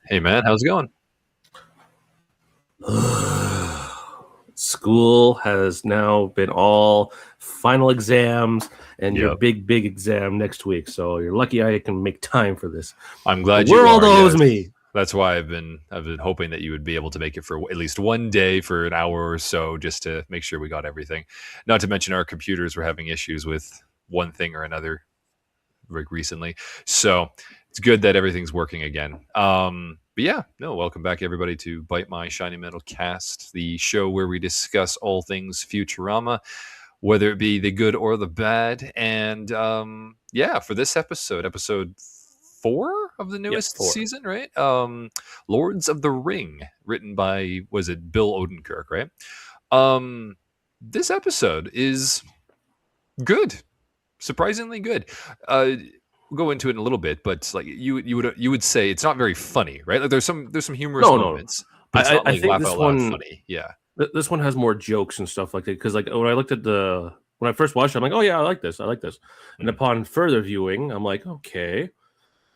Hey man, how's it going? School has now been all final exams and your Yep. big exam next week. So you're lucky I can make time for this. I'm The glad you world are. owes Yes. me. That's why I've been hoping that you would be able to make it for at least one day for an hour or so just to make sure we got everything. Not to mention our computers were having issues with one thing or another like recently. So it's good that everything's working again. But yeah, no, welcome back everybody to Bite My Shiny Metal Cast, the show where we discuss all things Futurama, whether it be the good or the bad. And yeah, for this episode 4 of the Yep, newest 4. season, right? Lords of the Ring, written by, was it Bill Odenkirk, right? Um, this episode is good, surprisingly good. We'll go into it in a little bit, but like you would say it's not very funny, right? Like there's some humorous No. moments, but it's not I like think laugh this out loud one funny. Yeah. this one has more jokes and stuff like that. Because like when I looked at when I first watched it, I'm like, oh yeah, I like this. And Mhm. upon further viewing, I'm like, okay.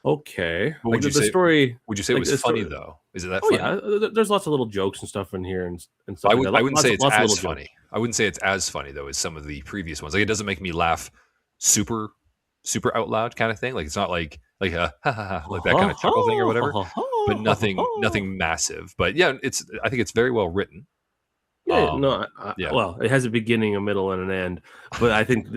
But Like would you the say story, would you say it like was the funny story. though? Is it that Oh funny? yeah, there's lots of little jokes and stuff in here and stuff I like would that. I wouldn't say it's Lots of little as jokes. funny. I wouldn't say it's as funny though as some of the previous ones. Like it doesn't make me laugh super out loud kind of thing. Like it's not like a ha ha ha like that kind of chuckle thing or whatever. But nothing massive. But yeah, I think it's very well written. Yeah, no, Yeah, well, it has a beginning, a middle, and an end, but I think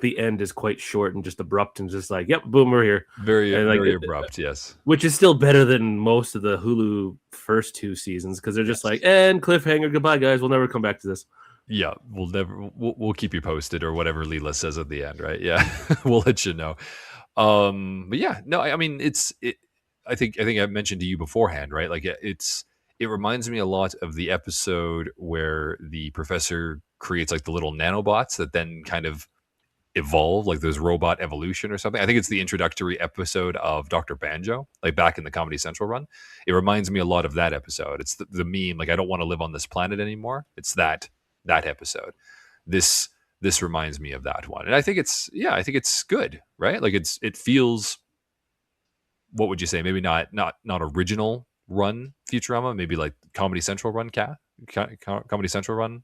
the end is quite short and just abrupt and just like, yep, boom, we're here, very and like, very abrupt. Yes, which is still better than most of the Hulu first 2 seasons because they're just like, yes. and cliffhanger, goodbye, guys, we'll never come back to this. Yeah, we'll keep you posted or whatever Leela says at the end, right? Yeah, we'll let you know. But yeah, no, I mean I think I mentioned to you beforehand, right? Like it reminds me a lot of the episode where the professor creates like the little nanobots that then kind of evolve, like there's robot evolution or something. I think it's the introductory episode of Dr. Banjo, like back in the Comedy Central run. It reminds me a lot of that episode. It's the meme, like I don't want to live on this planet anymore. It's that episode. This this reminds me of that one. And I think it's good, right? Like it feels, what would you say? Maybe not original run Futurama, maybe like Comedy Central run Comedy Central run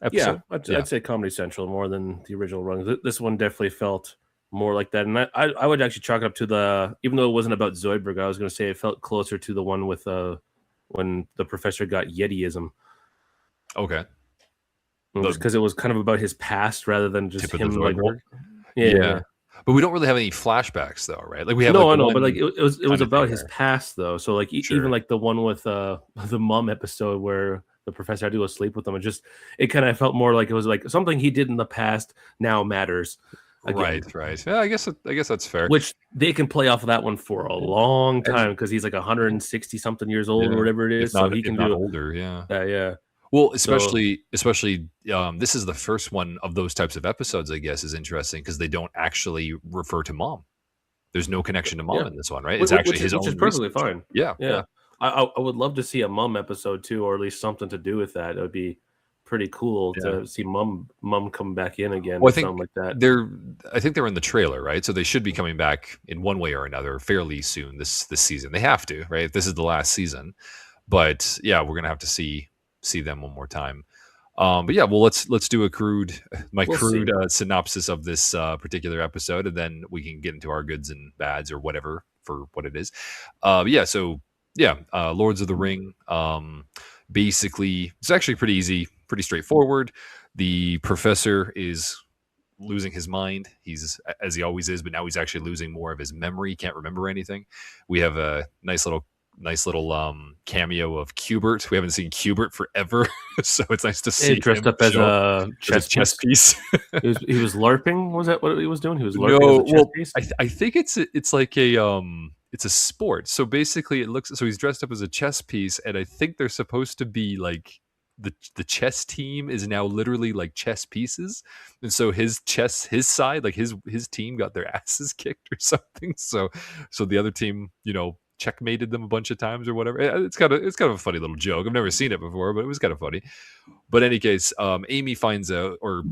Yeah, episode. I'd, Yeah. I'd say Comedy Central more than the original run. This one definitely felt more like that, and I would actually chalk it up to even though it wasn't about Zoidberg, I was going to say it felt closer to the one with when the professor got Yetiism. Okay. Just The because it was kind of about his past rather than just tip of the him like Zoidberg. yeah. But we don't really have any flashbacks though, right? Like we have like No, I know, but like one it was kind of thing about his where past though. So like even sure. like the one with the mom episode where the professor had to go sleep with them, it kind of felt more like it was like something he did in the past now matters Right, again. right. Yeah, I guess that's fair. Which they can play off of that one for a long And time because he's like 160 something years old or yeah, whatever it if is. So not he if can not do older, yeah. that, yeah. Well, So especially this is the first one of those types of episodes, I guess, is interesting because they don't actually refer to mom. There's no connection to mom yeah, in this one, right? It's actually his which is own perfectly research. fine. Yeah, Yeah, yeah. I would love to see a mum episode too, or at least something to do with that. It would be pretty cool Yeah. to see mum come back in again Well, or something like that. I think they're in the trailer, right? So they should be coming back in one way or another fairly soon this season. They have to, right? This is the last season. But yeah, we're gonna have to see them one more time. But yeah, well, let's do my We'll crude see. synopsis of this particular episode, and then we can get into our goods and bads or whatever for what it is. Yeah, so yeah, Lords of the Ring. Basically, it's actually pretty easy, pretty straightforward. The professor is losing his mind. He's as he always is, but now he's actually losing more of his memory. He can't remember anything. We have a nice little cameo of Cubert. We haven't seen Cubert forever, so it's nice to He see dressed him up as show up a as a chess chess piece. piece. He was LARPing. Was that what he was doing? He was LARPing as No, a chess well, piece. I think it's like it's a sport. So basically, he's dressed up as a chess piece, and I think they're supposed to be like the chess team is now literally like chess pieces, and so his side, like his team got their asses kicked or something. So the other team, checkmated them a bunch of times or whatever. It's kind of a funny little joke. I've never seen it before, but it was kind of funny. But in any case, Amy finds out or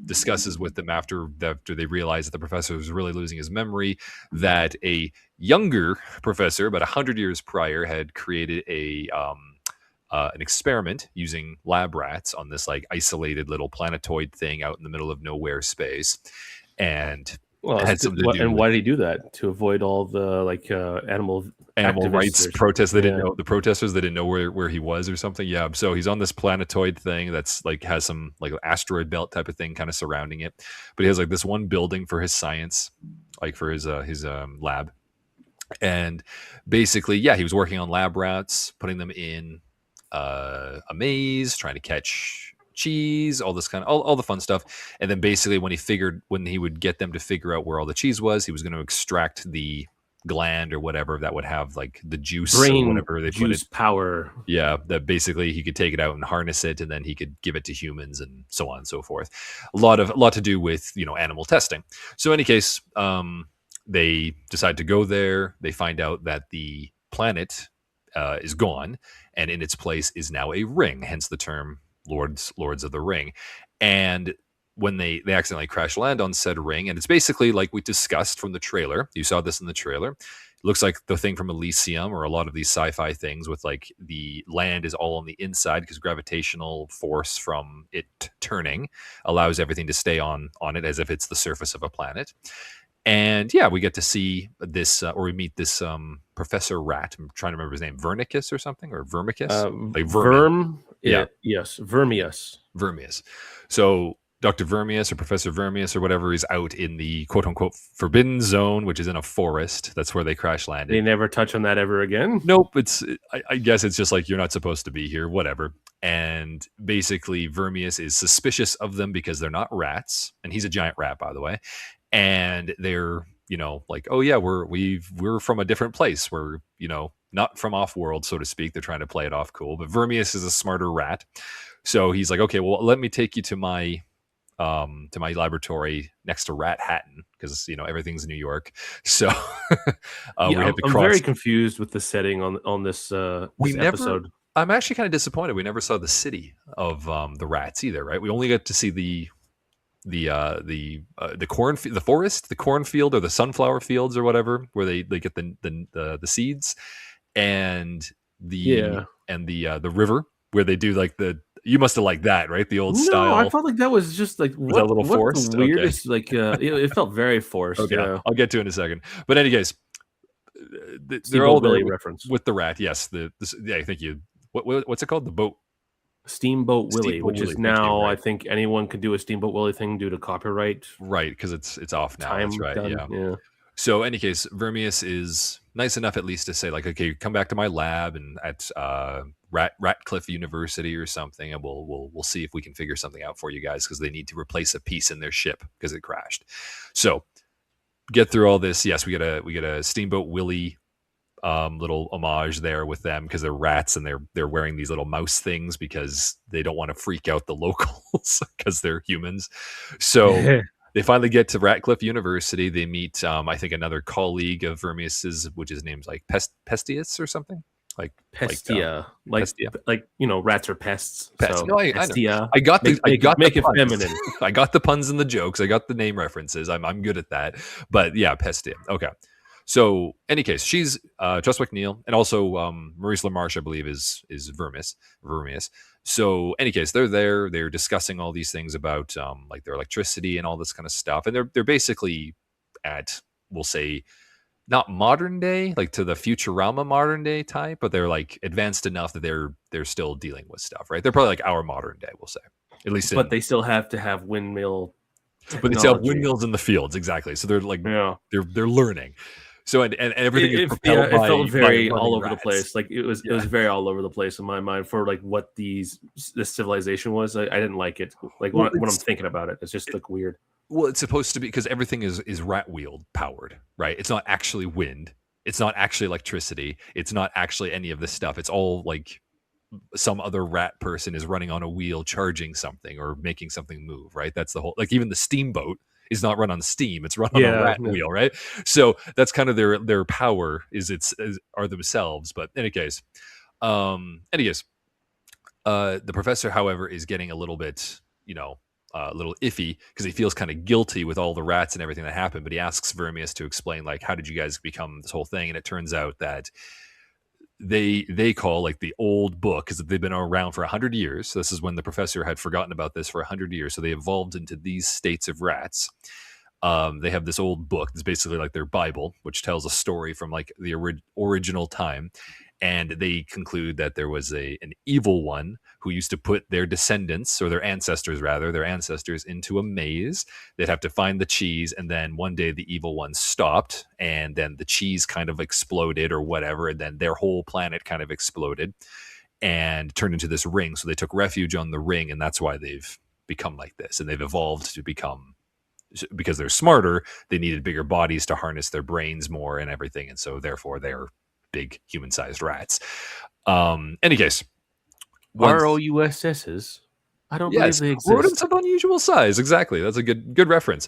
discusses with them after they realize that the professor is really losing his memory, that a younger professor, about 100 years prior, had created an experiment using lab rats on this like isolated little planetoid thing out in the middle of nowhere space, and Well, it it's had good. something to do And with why did he do that? To avoid all the animal animal activists rights or protests. They didn't yeah. know the protesters. They didn't know where he was or something. Yeah. So he's on this planetoid thing that's like has some like asteroid belt type of thing kind of surrounding it. But he has like this one building for his science, like for his lab. And basically, yeah, he was working on lab rats, putting them in a maze, trying to catch cheese, all this kind of all the fun stuff. And then basically, when he would get them to figure out where all the cheese was, he was going to extract the gland or whatever that would have like the juice or Brain whatever they put it. juice power. Yeah, that basically he could take it out and harness it, and then he could give it to humans and so on and so forth. A lot to do with animal testing. So in any case, they decide to go there. They find out that the planet is gone, and in its place is now a ring. Hence the term Lords of the Ring. And when they accidentally crash land on said ring, and it's basically like we discussed from the trailer. You saw this in the trailer. Looks like the thing from Elysium or a lot of these sci-fi things with like the land is all on the inside because gravitational force from it turning allows everything to stay on it as if it's the surface of a planet. And yeah, we get to see this or we meet this Professor Rat. I'm trying to remember his name, Vernicus or something, or Vermicus, like vermin. Yeah, Yes, Vermius. Vermius. So Dr. Vermius or Professor Vermius or whatever is out in the quote unquote forbidden zone, which is in a forest. That's where they crash landed. They never touch on that ever again. Nope. I guess it's just like you're not supposed to be here, whatever. And basically, Vermius is suspicious of them because they're not rats, and he's a giant rat, by the way. And they're like, oh yeah, we're from a different place. We're not from off world, so to speak. They're trying to play it off cool, but Vermius is a smarter rat, so he's like, okay, well, let me take you to my laboratory next to Rat Hatton because everything's New York. So we have to I'm cross. very confused with the setting on this episode. I'm actually kind of disappointed. We never saw the city of the rats either, right? We only got to see the forest, the cornfield, or the sunflower fields, or whatever, where they get the seeds, and the river where they do like the. You must have liked that, right? The old style. No, I felt like that was just like was that a little forced? The weirdest, okay. It felt very forced. Okay, yeah. I'll get to it in a second. But anyways, they're all all there reference with the rat. Yes, I think you. What's it called? The boat. Steamboat Willie, which Willie, is now right. I think anyone can do a Steamboat Willie thing due to copyright. Right, because it's off now. That's right. Done. Yeah. So, in any case, Vermius is nice enough at least to say, like, okay, come back to my lab and at Ratcliffe University or something, and we'll see if we can figure something out for you guys because they need to replace a piece in their ship because it crashed. So, get through all this. Yes, we get a Steamboat Willie little homage there with them because they're rats and they're wearing these little mouse things because they don't want to freak out the locals because they're humans. So. They finally get to Ratcliffe University. They meet, I think, another colleague of Vermius's, which his name's like Pestius or something. Like Pestia, Pestia. like rats are pests. Pest. So No, Pestia. I got the make it puns. feminine. I got the puns and the jokes. I got the name references. I'm good at that. But yeah, Pestia. Okay. So, any case, she's Trust McNeil, and also Maurice LaMarche, I believe, is Vermius. So, any case, they're there. They're discussing all these things about like their electricity and all this kind of stuff, and they're basically at, we'll say, not modern day, like to the Futurama modern day type, but they're like advanced enough that they're still dealing with stuff, right? They're probably like our modern day, we'll say, at least. But they still have to have windmill. But they still have windmills in the fields, exactly. So they're like they're learning. So and everything is propelled by, it felt very by all over rats. the place. Like it was very all over the place in my mind for like what this civilization was. I didn't like it. Like when I'm thinking about it, it's just like weird. Well, it's supposed to be because everything is rat wheeled powered, right? It's not actually wind. It's not actually electricity. It's not actually any of this stuff. It's all like some other rat person is running on a wheel charging something or making something move, right? That's the whole, like even the steamboat is not run on steam; it's run on a Yeah, rat yeah. wheel, right? So that's kind of their power are themselves. But in any case, anyways, the professor, however, is getting a little bit, a little iffy because he feels kind of guilty with all the rats and everything that happened. But he asks Vermius to explain, like, how did you guys become this whole thing? And it turns out that they call like the old book because they've been around for 100 years. So this is when the professor had forgotten about this for 100 years. So they evolved into these states of rats. They have this old book. It's basically like their Bible, which tells a story from like the original time. And they conclude that there was an evil one who used to put their descendants, or their ancestors rather, their ancestors into a maze. They'd have to find the cheese, and then one day the evil one stopped, and then the cheese kind of exploded or whatever, and then their whole planet kind of exploded and turned into this ring. So they took refuge on the ring, and that's why they've become like this, and they've evolved to become, because they're smarter, they needed bigger bodies to harness their brains more and everything, and so therefore they're big human-sized rats. Any case, ROUSSs. I don't believe yes, they exist. rodents of unusual size. Exactly, that's a good reference.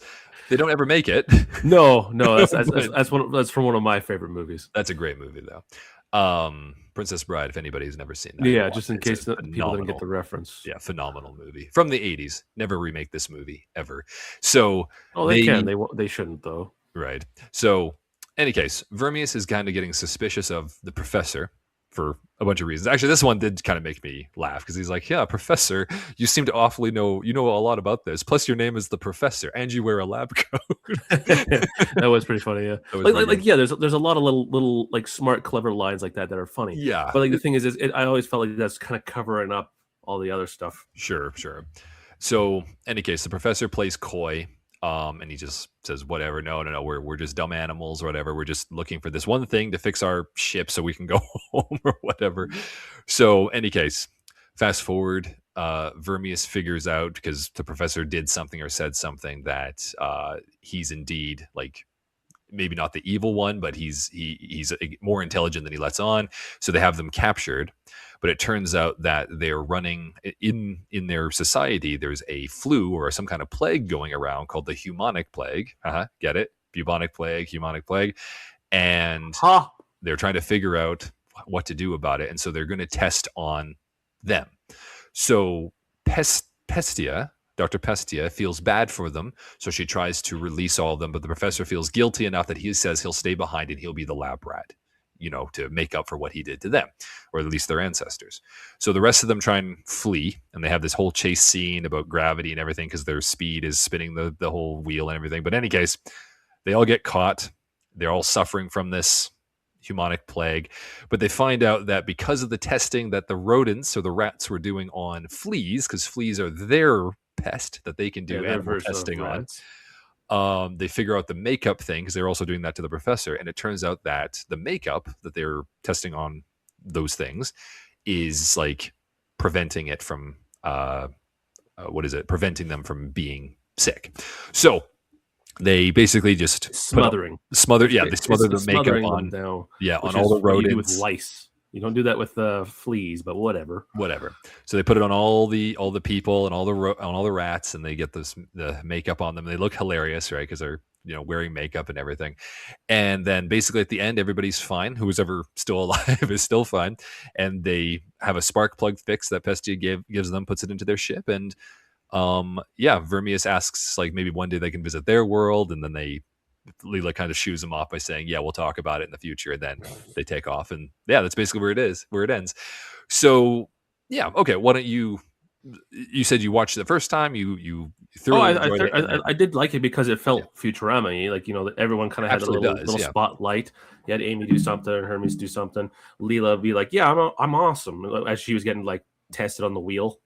They don't ever make it. No, that's from one of my favorite movies. That's a great movie though. Princess Bride. If anybody's never seen that, Yeah, just in case people didn't get the reference. Yeah, phenomenal movie from the 80s. Never remake this movie ever. So they can. They shouldn't though. Right. So, any case, Vermius is kind of getting suspicious of the professor for a bunch of reasons. Actually, this one did kind of make me laugh because he's like, "Yeah, professor, you seem to awfully know a lot about this. Plus, your name is the professor, and you wear a lab coat." That was pretty funny. Yeah, yeah. There's a lot of little like smart, clever lines like that are funny. Yeah, but like the thing is I always felt like that's kind of covering up all the other stuff. Sure. So, any case, the professor plays coy. And he just says, whatever, no, we're just dumb animals or whatever. We're just looking for this one thing to fix our ship so we can go home or whatever. So, any case, fast forward, Vermius figures out, because the professor did something or said something, that he's indeed, like, maybe not the evil one, but he's more intelligent than he lets on. So they have them captured. But it turns out that they're running in their society. There's a flu or some kind of plague going around called the Humonic Plague. Get it? Bubonic plague, Humonic Plague. And they're trying to figure out what to do about it. And so they're going to test on them. So Pestia, Dr. Pestia, feels bad for them. So she tries to release all of them. But the professor feels guilty enough that he says he'll stay behind and he'll be the lab rat, to make up for what he did to them, or at least their ancestors. So the rest of them try and flee, and they have this whole chase scene about gravity and everything because their speed is spinning the whole wheel and everything. But in any case, they all get caught. They're all suffering from this Humonic plague, but they find out that because of the testing that the rodents or the rats were doing on fleas, because fleas are their pest that they can do animal testing on, they figure out the makeup thing, because they're also doing that to the professor. And it turns out that the makeup that they're testing on those things is like preventing it from, preventing them from being sick. So they basically just they smother the makeup on, on all the rodents. You do with lice. You don't do that with fleas, but whatever. So they put it on all the people and all the rats, and they get the makeup on them. They look hilarious, right? Because they're wearing makeup and everything. And then basically at the end, everybody's fine. Who's ever still alive is still fine. And they have a spark plug fix that Pestia gives them, puts it into their ship, and Vermius asks, like, maybe one day they can visit their world, and then Leela kind of shoos them off by saying, yeah, we'll talk about it in the future. And then they take off, and that's basically where it ends. So okay, why don't you said you watched it the first time, you thoroughly enjoyed it. I did like it because it felt Futurama-y, like, everyone kind of had a little spotlight. You had Amy do something and Hermes do something. Leela be like, yeah, I'm awesome, as she was getting like tested on the wheel.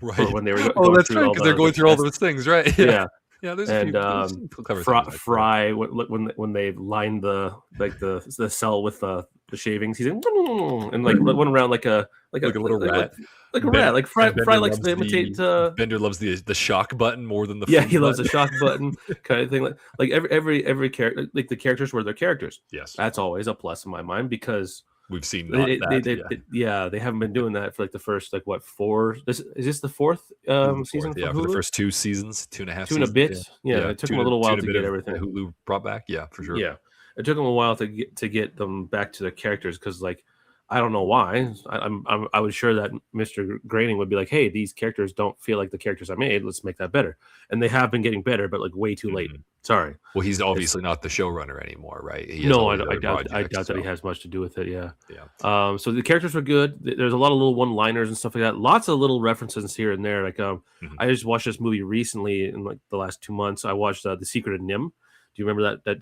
Right. When they were that's right, because they're going through all those things, right? Yeah. There's a few clever Fry, when they lined the cell with the shavings, he's like, and like went around like a little rat, like a rat. Like Fry likes to imitate. Bender loves the shock button more than the he loves the shock button kind of thing. Like every character, like the characters were their characters. Yes, that's always a plus in my mind, because we've seen not that. Yeah, Yeah, they haven't been doing that for like the first like what four? Is this the fourth this is the fourth. season for Yeah, for the Hulu? first 2 seasons, 2.5 Two and a seasons. Yeah, bit. Yeah, yeah, it took them a little two while and a to bit get of everything. Hulu brought back. Yeah, for sure. Yeah, it took them a while to get them back to their characters because like I don't know why. I was sure that Mr. Groening would be like, hey, these characters don't feel like the characters I made. Let's make that better. And they have been getting better, but like way too late. Mhm. Sorry. Well, he's It's obviously not the showrunner anymore, right? He has no, all these other I projects. doubt that he So has much to do with it. Yeah. yeah. So the characters were good. There's a lot of little one-liners and stuff like that. Lots of little references here and there. Like Mhm. I just watched this movie recently in like the last 2 months. I watched The Secret of Nim. Do you remember that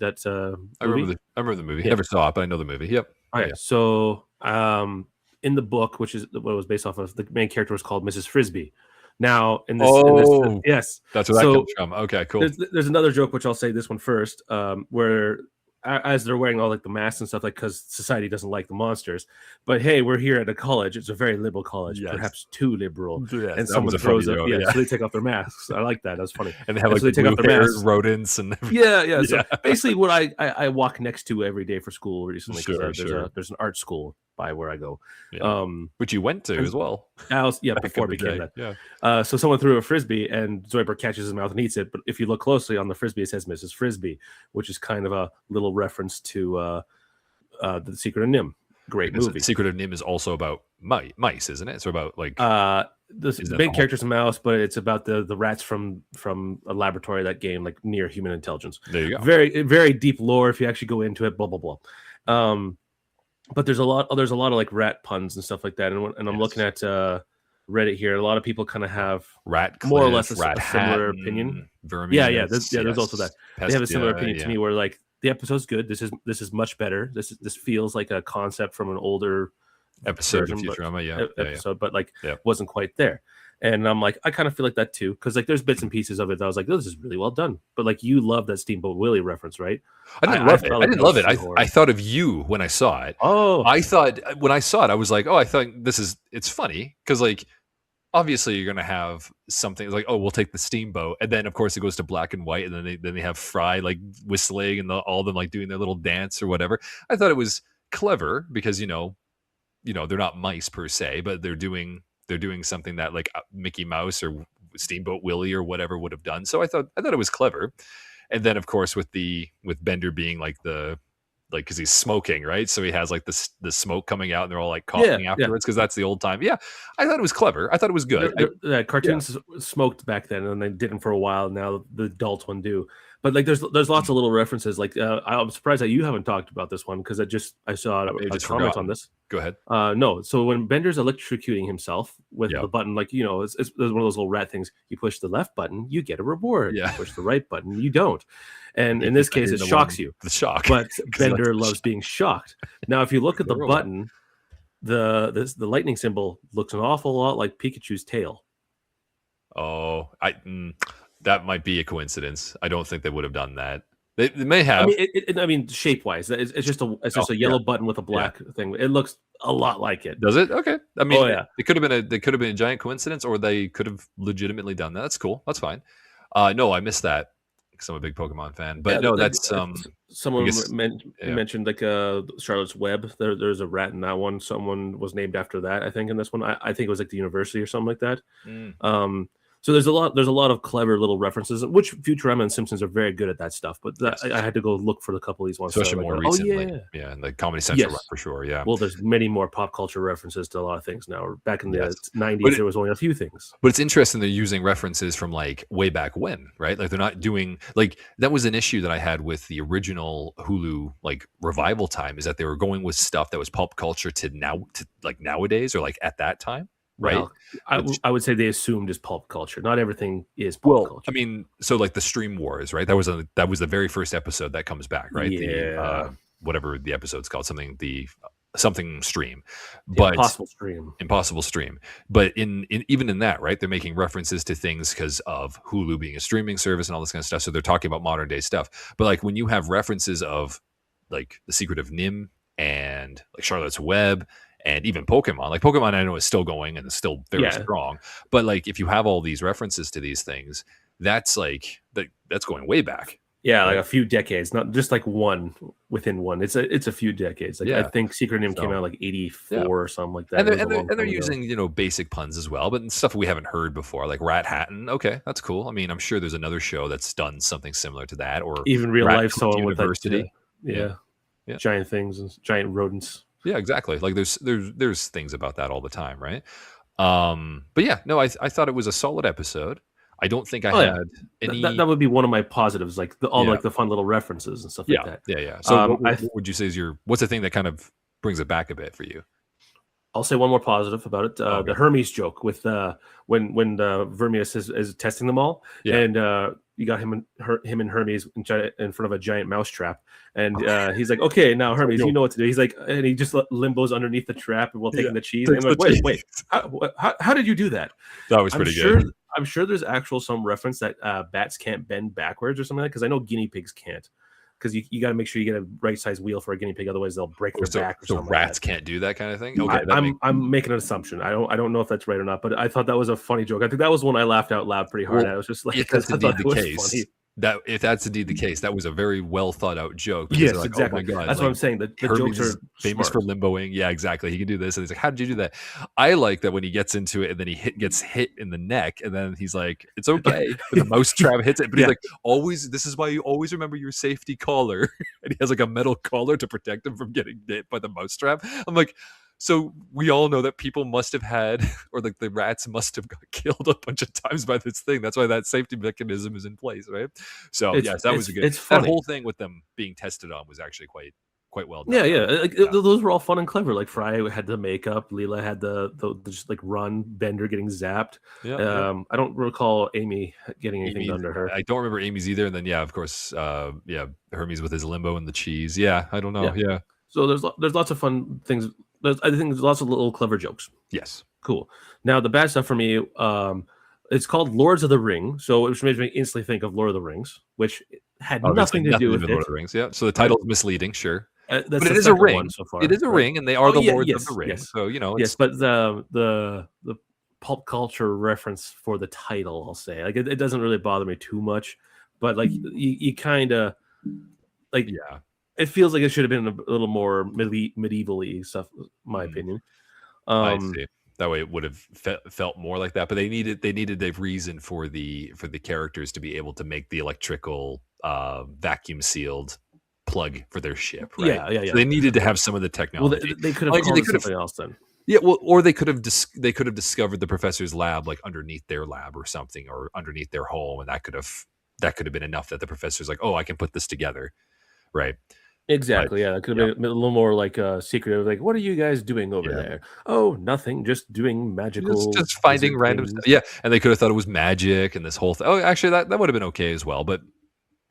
movie? I remember the movie. Yeah. Never saw it, but I know the movie. Yep. Okay. Yeah. So in the book, which is what it was based off of, the main character was called Mrs. Frisbee. Now in this Oh, yes. that's where that So comes from. Okay, cool. there's another joke which I'll say this one first, where as they're wearing all like the masks and stuff, like because society doesn't like the monsters. But hey, we're here at a college. It's a very liberal college, Yes. perhaps too liberal. Yes, And that someone was a funny throws up, joke, yeah, yeah. so they take off their masks. I like that. That was funny. And they have And like so they the take off blue their hair masks. rodents and everything. Yeah. So Yeah. basically, what I walk next to every day for school recently because Sure. there's an art school by where I go. Yeah. Which you went to and- as well. Yeah, Back before in it the became day. that. Yeah. So someone threw a frisbee, and Zoidberg catches his mouth and eats it. But if you look closely on the frisbee, it says Mrs. Frisbee, which is kind of a little reference to The Secret of Nim. Great Because movie. Secret of Nim is also about mice, isn't it? It's about like The that main the whole- character's a mouse, but it's about the rats from a laboratory that gain like near human intelligence. there you go. Very very deep lore if you actually go into it. Blah blah blah. But there's a lot of like rat puns and stuff like that. And I'm looking at Reddit here. A lot of people kind of have Rat more or less Cliff, a Rat similar Hatton, opinion. Verminous, There's also that. They have a similar opinion to yeah. me where like the episode's good. This is much better. This feels like a concept from an older Episode of version, but- Futurama, yeah. episode, but like Yeah. wasn't quite there. And I'm like, I kind of feel like that too, because like there's bits and pieces of it that I was like, this is really well done. But like you love that Steamboat Willie reference, right? I didn't love it. felt I like didn't that was love it. shoehorned. I thought of you when I saw it. Oh, I thought when I saw it, I was like, oh, I thought it's funny because like obviously you're gonna have something like, oh, we'll take the steamboat, and then of course it goes to black and white, and then they have Fry like whistling and all of them like doing their little dance or whatever. I thought it was clever because they're not mice per se, but they're doing something that like Mickey Mouse or Steamboat Willie or whatever would have done. So I thought it was clever. And then of course with Bender being like because he's smoking, right? So he has like the smoke coming out and they're all like coughing afterwards because that's the old time. Yeah, I thought it was clever. I thought it was good. Cartoons smoked back then, and they didn't for a while. Now the adult one do. But like, there's lots of little references. Like, I'm surprised that you haven't talked about this one because I saw a just comment forgotten. on this. Go ahead. No, so when Bender's electrocuting himself with Yeah. the button, like it's one of those little rat things. You push the left button, you get a reward. Yeah. You push the right button, you don't. And Yeah, in this keep case, it hitting the shocks one- you. The shock. But 'Cause Bender that's- loves being shocked. Now, if you look at the The robot. button, the lightning symbol looks an awful lot like Pikachu's tail. Oh, that might be a coincidence. I don't think they would have done that. They may have. I mean, shape wise, it's just a yellow button with a black thing. It looks a lot like it. Does it? Okay. I mean, Oh, yeah. it could have been a giant coincidence, or they could have legitimately done that. That's cool. That's fine. No, I missed that because I'm a big Pokemon fan. But Yeah, no, that's someone guess- mentioned like Charlotte's Web. There's a rat in that one. Someone was named after that. I think in this one, I think it was like the university or something like that. So there's a lot of clever little references, which Futurama and Simpsons are very good at that stuff. But I had to go look for a couple of these ones, especially more recently. Oh, yeah, and like Comedy Central Yes. for sure. Yeah. Well, there's many more pop culture references to a lot of things now. Back in the Yes. 90s, But there was only a few things. But it's interesting they're using references from like way back when, right? Like they're not doing like that was an issue that I had with the original Hulu like revival time is that they were going with stuff that was pop culture to like nowadays or like at that time, right? Well, I would say they assumed is pop culture. Not everything is pop Well, culture. I mean, so like the Stream Wars, right? That was the very first episode that comes back, right? Yeah. Whatever the episode's called, something stream, but Impossible Stream. But in even in that, right? They're making references to things because of Hulu being a streaming service and all this kind of stuff. So they're talking about modern day stuff. But like when you have references of like The Secret of Nim and like Charlotte's Web and even Pokemon, like Pokemon, I know is still going and is still very strong. But like if you have all these references to these things, that's like that's going way back. Yeah, like right? a few decades, not just like one within one. It's a few decades. Like I Yeah. think Secret Name came So out like yeah. 84 or something like that. It was a long And they're time ago. using, basic puns as well, but stuff we haven't heard before, like Rat Hatton. Okay, that's cool. I mean, I'm sure there's another show that's done something similar to that, or Even real Rat life, Poop someone with like University. Yeah, yeah, yeah, giant things and giant rodents. yeah, exactly. Like there's things about that all the time, right? But yeah, no, I thought it was a solid episode. I don't think I Oh yeah, had that any. that would be one of my positives, like all Yeah, like the fun little references and stuff like yeah, that. yeah, yeah. So I what would you say is what's the thing that kind of brings it back a bit for you? I'll say one more positive about it. Oh, The okay. Hermes joke with when Vermius is testing them all, Yeah. and you got him and Hermes in front of a giant mouse trap, and he's like, "Okay, now So, Hermes, you know what to do." He's like, and he just limbos underneath the trap while yeah. taking the cheese. And Takes I'm the like, "Wait, cheese. wait, how did you do that?" That was I'm pretty sure good. I'm sure there's actual some reference that bats can't bend backwards or something like that, because I know guinea pigs can't. Because you got to make sure you get a right size wheel for a guinea pig, otherwise they'll break Or their back or so something like that. rats can't do that kind of thing? Okay, that makes I'm making an assumption. I don't know if that's right or not, but I thought that was a funny joke. I think that was one I laughed out loud pretty hard well, at. I was just like, if because that's I thought indeed it the was case funny. that was a very well thought out joke because they're Yes, like, "Oh exactly. my god, That's what like, I'm saying. The Hermes jokes are is famous for smart. limboing." Yeah, exactly. He can do this, and he's like, "How did you do that?" I like that when he gets into it and then gets hit in the neck, and then he's like, "It's okay," but the mousetrap hits it, but he's Yeah, like, "Always, this is why you always remember your safety collar," and he has like a metal collar to protect him from getting hit by the mousetrap. I'm like, so we all know that people must have had, or like the rats must have got killed a bunch of times by this thing. That's why that safety mechanism is in place, right? So it's yes, that was it's a good. it's That funny. whole thing with them being tested on was actually quite well done. Yeah, yeah. Yeah, Those were all fun and clever. Like yeah, Fry had the makeup, Leela had the just like run, Bender getting zapped. yeah, yeah. I don't recall Amy getting anything Amy's. done to her. I don't remember Amy's either, and then yeah, of course, yeah, Hermes with his limbo and the cheese. Yeah, I don't know. Yeah. Yeah, So there's lots of fun things. I think there's lots of little clever jokes. yes. Cool. Now the bad stuff for me, it's called Lords of the Ring, so which makes me instantly think of Lord of the Rings, which had Obviously, nothing to nothing do to do with with Lord it, of the Rings. Yeah, so the right? title is misleading, sure, That's but the it is a second one ring. so It far, is a right? ring, and they are Oh the yeah, lords of the yes, ring. yes, So yes. it's But the pulp culture reference for the title, I'll say, like it doesn't really bother me too much, but like you kind of like yeah. it feels like it should have been a little more medieval-y stuff, my Mhm. opinion. I Um, see. That way it would have felt more like that, but they needed a reason for the characters to be able to make the electrical, vacuum sealed plug for their ship, right? yeah, yeah, So yeah. they needed to have some of the Well, technology. they could have Mind you, called they it could have something else then. yeah, well, or they could have discovered the professor's lab, like, underneath their lab or something, or underneath their home, and that could have been enough that the professor's like, "Oh, I can put this together," right? But Exactly, yeah, that could yeah, have been a little more like, secretive, like, "What are you guys doing over yeah. there?" "Oh, nothing, just doing Just magical just finding wizard random stuff. things." Yeah, and they could have thought it was magic and this whole thing. Oh, actually, that would have been okay as well, but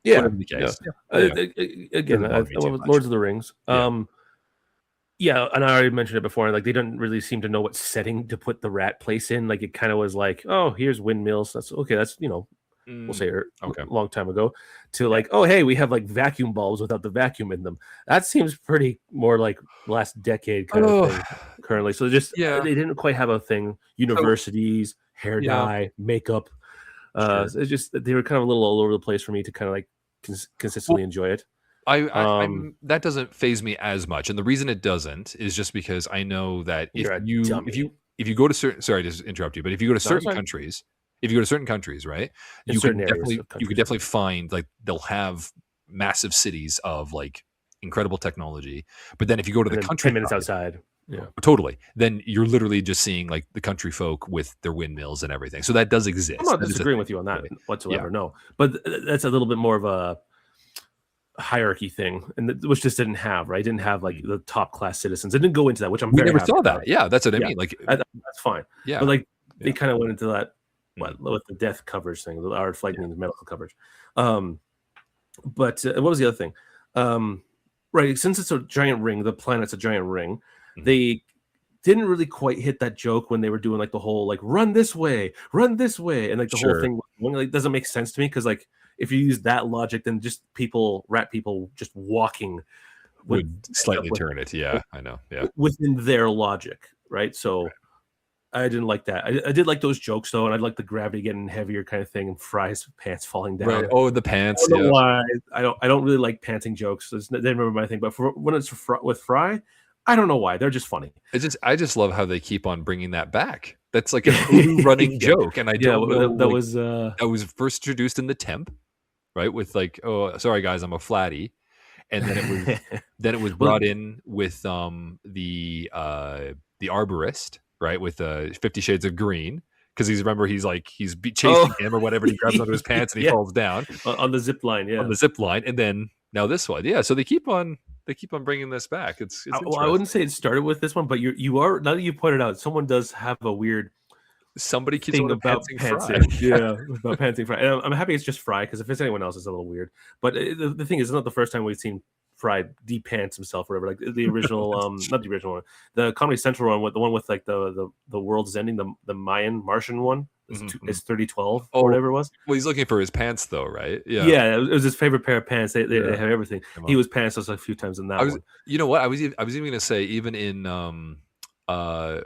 Yeah, whatever the yeah. case. Yeah, yeah, yeah. Again, Doesn't bother me too much. Lords of the Rings. Yeah. Yeah, and I already mentioned it before, like, they didn't really seem to know what setting to put the rat place in, like, it kinda was like, "Oh, here's windmills, that's okay, that's," we'll say Mm, a okay. long time ago, to Yeah. like, "Oh, hey, we have, like, vacuum bulbs without the vacuum in them." That seems pretty more like last decade kind of Oh, thing currently, so just yeah. they didn't quite have a thing. So Universities, hair yeah, dye, makeup, sure. it's just they were kind of a little all over the place for me to kinda, like, Well, consistently enjoy it. I'm Um, that doesn't phase me as much, and the reason it doesn't is just because I know that if you're a you if dummy. you if you go to certain sorry to interrupt you, but No, it's fine. if you go to certain countries, right, In certain areas of you could countries, yeah. definitely find, like, they'll have massive cities of, like, incredible technology, but then if you go to And the then 10 minutes countryside outside. Yeah. totally, then you're literally just seeing, like, the country folk with their windmills and everything, so that does I'm exist. not That is a disagreeing thing, with you on that right? Yeah. whatsoever, no, but that's a little bit more of a hierarchy thing, and which this didn't have, right? It didn't have like Mm. the top class citizens. It didn't go into that, which I'm We very never happy saw about. that. Yeah, that's what I Yeah, mean, like, that's fine. But yeah, like they yeah. kind of went into that Mm, with the death coverage thing, our flight yeah. means medical coverage. Um, but what was the other thing? Right, since it's a giant ring, the planet's a giant ring. Mhm. They didn't really quite hit that joke when they were doing like the whole like run this way, and like the whole Sure. thing like doesn't make sense to me because like if you use that logic, then just rat people just walking would Would end up slightly turn it, yeah, I know, yeah. within their logic, right? So I didn't like that. I did like those jokes though, and I like the gravity getting heavier kind of thing, and Fry's pants falling Right. down. Oh, the I pants. don't know Yeah. why. I don't really like panting jokes. They never my thing. But when it's with Fry, I don't know why. They're just funny. I just love how they keep on bringing that back. That's like an Olu running Yeah, joke, and I yeah. don't know, That like, was that was first introduced in the temp, right? With like, "Oh, sorry guys, I'm a flatty." And then it was well, brought in with, the arborist, right? With, 50 Shades of Green, because he's oh, chasing him or whatever, and he grabs onto his pants and he yeah, falls down on the zip line. on Yeah. the zip line, and then now this one. Yeah, so they keep on bringing this back. It's Well, I wouldn't interesting. say it started with this one, but you are now that you pointed out, someone does have a weird Somebody keeps thing on about pantsing Fry. pantsing. Yeah, about pantsing Fry. And I'm happy it's just Fry because if it's anyone else, it's a little weird. But the thing is, it's not the first time we've seen Fry de-pants himself or whatever. Like the original, That's not the true. original one, the Comedy Central one, with the one with like the world's ending, the Mayan Martian one. Mhm, It's mhm. 3012 or Oh, whatever it was. well, he's looking for his pants though, right? Yeah, Yeah, it was his favorite pair of pants. They yeah. have everything. Come He on. was pantsless a few times in I that was one. You know what? I was even gonna say, even in, uh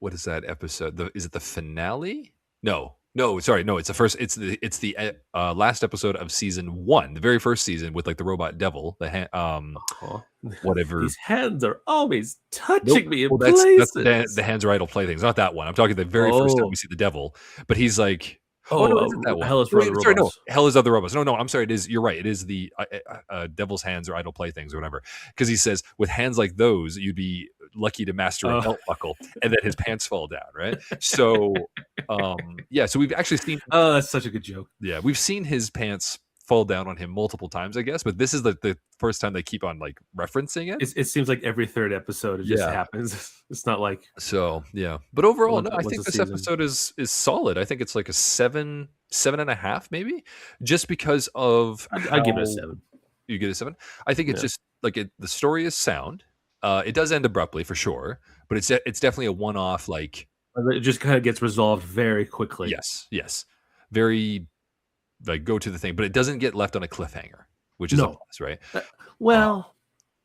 what is that episode? Is it the finale? No, no, sorry, no. It's the last episode of season 1, the very first season with like the robot devil, Aw. whatever. These hands are always Nope. touching me in Well, that's the places. hands are idle playthings, not that one. I'm talking the very first time Oh, we see the devil, but he's like, oh oh, no, is it that one? Hell is for Wait, other sorry, no, robots. hell is other robots. No, no, I'm sorry. It is. You're right. It is the devil's hands or idle playthings or whatever. Because he says with hands like those, you'd be lucky to master a Oh, belt buckle, and then his pants fall down, right? So, yeah. So we've actually seen, oh, that's such a good joke. yeah, we've seen his pants fall down on him multiple times, I guess. But this is the first time they keep on like referencing it. It seems like every third episode it just Yeah. happens. It's not like So yeah, but overall, no, I once think a this season. episode is solid. I think it's like a 7.5 maybe, just because of I give it a how 7. you get a 7. I think it's Yeah, just like the story is sound. It does end abruptly for sure, but it's definitely a one off. Like, it just kind of gets resolved very quickly. yes, yes, very like go to the thing, but it doesn't get left on a cliffhanger, which is a No, plus, right? Uh, Uh, well,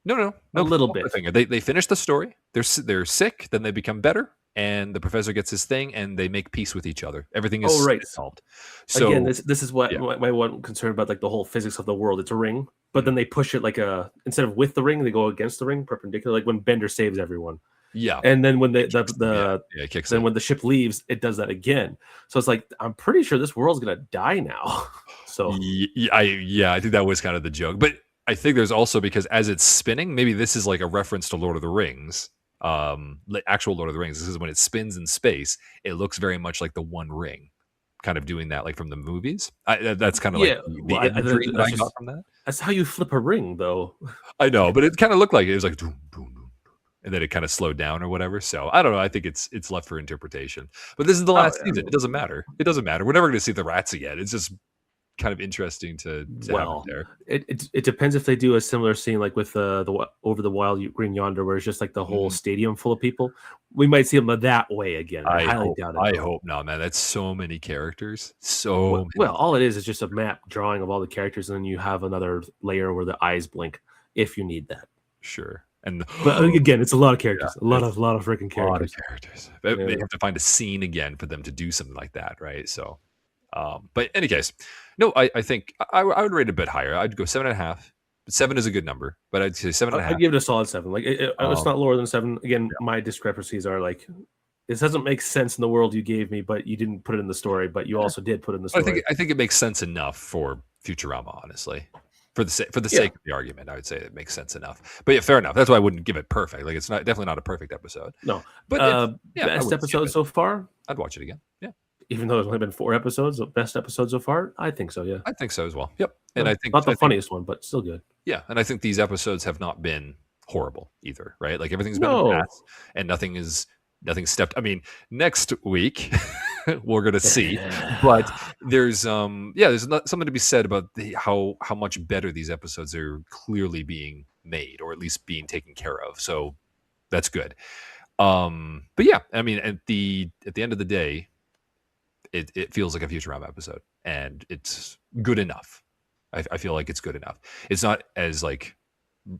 no, no, a no, little no bit. cliffhanger. They finish the story. They're sick, then they become better, and the professor gets his thing, and they make peace with each other. Everything Oh, is right. solved. Again, So this is what yeah, my one concern about like the whole physics of the world. It's a ring, but mhm, then they push it like a instead of with the ring, they go against the ring, perpendicular. Like when Bender saves everyone. yeah, And then when it kicks them. Yeah, yeah, it kicks then in. when the ship leaves, it does that again. So it's like I'm pretty sure this world's gonna die now. So I think that was kind of the joke, but I think there's also because as it's spinning, maybe this is like a reference to Lord of the Rings, like actual Lord of the Rings. This is when it spins in space. It looks very much like the One Ring, kind of doing that, like from the movies. That's kind of like yeah, the well, imagery that that's I got just from that. that's how you flip a ring, though. I know, but it kind of looked like it was like doom, boom, boom, and then it kind of slowed down or whatever. So I don't know. I think it's left for interpretation. But this is the Oh, last season. It doesn't matter. It doesn't matter. We're never going to see the rats again. It's just kind of interesting to have it well, there. it depends if they do a similar scene like with over the wild green yonder, where it's just like the whole Mhm. stadium full of people. We might see them that way again. I highly doubt it, I though. hope not, man. That's so many characters. So Well, many. all it is just a map drawing of all the characters, and then you have another layer where the eyes blink if you need that. Sure. And But again, it's a lot of yeah, characters, it's a lot of freaking a lot of characters. characters. They Yeah. have to find a scene again for them to do something like that, right? So, but in any case, no, I think I would rate it a bit higher. I'd go 7.5. 7 is a good number, but I'd say seven and a I'd half. give it a solid 7. Like it's Um, not lower than 7. Again, yeah. my discrepancies are like this doesn't make sense in the world you gave me, but you didn't put it in the story. But you also did put it in the I think story. I think it makes sense enough for Futurama, honestly. For the Yeah. sake of the argument, I would say it makes sense enough. But yeah, fair enough. That's why I wouldn't give it perfect. Like it's not definitely not a perfect episode. No. But it's yeah, I Best would skip episode it. so far, I'd watch it again. Yeah, even though there's only been 4 episodes, best episode so far, I think so. Yeah. I think so as well. Yep. And No, I think not the I think funniest one, but still good. yeah, and I think these episodes have not been horrible either, right? Like everything's been a No. pass, and nothing stepped. I mean, next week we're gonna see, but there's not, something to be said about how much better these episodes are clearly being made, or at least being taken care of. So that's good. But yeah, I mean, at the end of the day, it feels like a Futurama episode, and it's good enough. I feel like it's good enough. It's not as like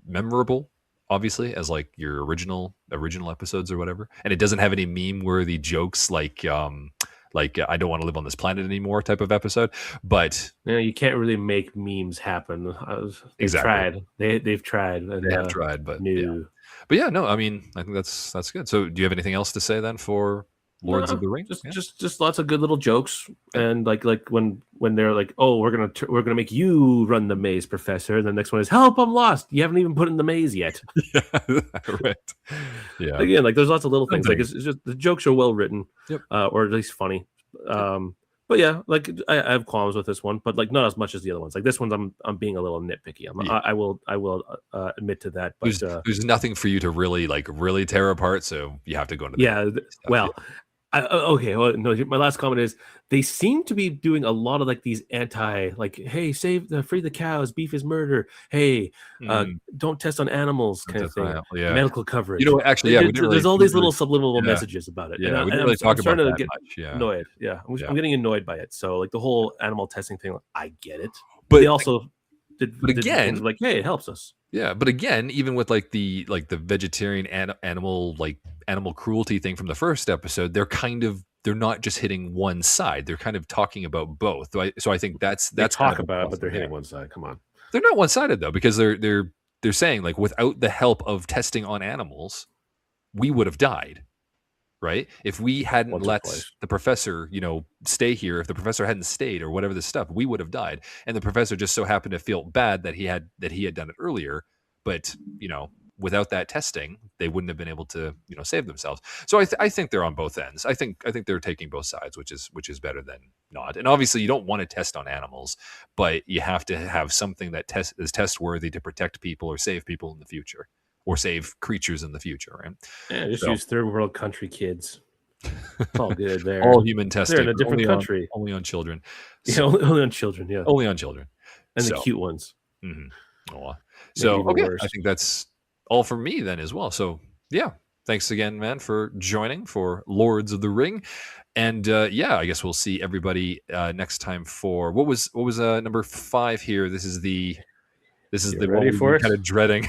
memorable, obviously, as like your original episodes or whatever, and it doesn't have any meme worthy jokes like I don't want to live on this planet anymore type of episode. But You know, you can't really make memes happen. They've exactly, tried. They've tried, they and have tried, but yeah. no. But yeah, no, I mean, I think that's good. So, do you have anything else to say then for Lords of No, the Ring? just Yeah. just just lots of good little jokes, Yep. and like when they're like, "Oh, we're gonna make you run the maze, Professor." And the next one is, "Help! I'm lost. You haven't even put in the maze yet." Yeah, right. Yeah. Again, like there's lots of little things. Like Something. it's just the jokes are well written, Yep. or at least funny. Yep. But yeah, like I have qualms with this one, but like not as much as the other ones. Like this one's, I'm being a little nitpicky. Yeah. I will admit to that. But There's nothing for you to really tear apart, so you have to go into the yeah, stuff. Yeah. well, okay. Well, no, my last comment is they seem to be doing a lot of like these anti, like, hey, free the cows, beef is murder. Hey, Mm, don't test on animals, kind of that's thing. right. Yeah. Medical You know coverage. what? Actually, yeah, There's all we didn't these really little subliminal yeah. messages about it, and, Yeah, we didn't I'm, really talk I'm about starting to that get much. Yeah. annoyed. Yeah, Yeah. I'm getting annoyed by it. So like the whole animal testing thing, like, I get it, but they But also but did things again, like, hey, it helps us. yeah, but again, even with like the vegetarian animal animal cruelty thing from the first episode, they're not just hitting one side. They're kind of talking about both. So I think They that's kind of talk a about it, plus but they're in there. hitting one side. Come on, They're not one-sided though, because they're saying like without the help of testing on animals, we would have died, right? If we hadn't once or let twice. the professor, stay here, if the professor hadn't stayed or whatever this stuff, we would have died. And the professor just so happened to feel bad that he had done it earlier, but without that testing, they wouldn't have been able to save themselves. So I think they're on both ends. I think they're taking both sides, which is better than not. And obviously, you don't want to test on animals, but you have to have something that is test worthy to protect people or save people in the future, or save creatures in the future, right? Yeah, just So use third world country kids. It's all good there. all human They're in testing, a but different country. only on children. Yeah, So only on children. Yeah, only on children. and the So cute ones mhm. Aw. make it So even okay, I worse. think that's all for me then as well. So yeah, thanks again, man, for joining for Lords of the Ring. And yeah, I guess we'll see everybody next time for what was number 5 here. This is You the one ready we've for been it? kind of dreading.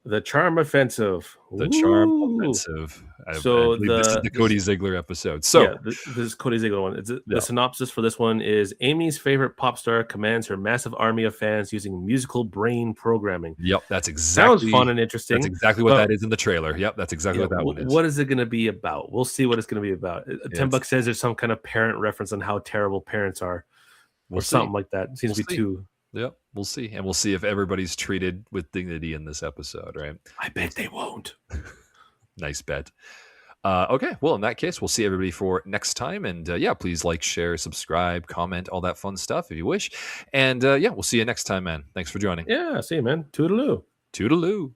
The Charm Offensive. The Charm Ooh. Offensive. I So believe this is the Cody Ziegler episode. So this is Cody Ziegler one. yeah, The synopsis for this one is Amy's favorite pop star commands her massive army of fans using musical brain programming. yep, that's Sounds fun exactly and that's interesting, exactly what but that is in the trailer. Yep, that's exactly yeah, what that one is. what is it going to be about? We'll see what it's going to be about. Yeah, $10 says there's some kind of parent reference on how terrible parents are, we'll or see. something like that. It seems We'll to be see. too. Yep, we'll see, and we'll see if everybody's treated with dignity in this episode, right? I bet they won't. Nice bet. Okay, well, in that case, we'll see everybody for next time, and yeah, please like, share, subscribe, comment, all that fun stuff if you wish, and yeah, we'll see you next time, man. Thanks for joining. Yeah, see you, man. Toodaloo. Toodaloo.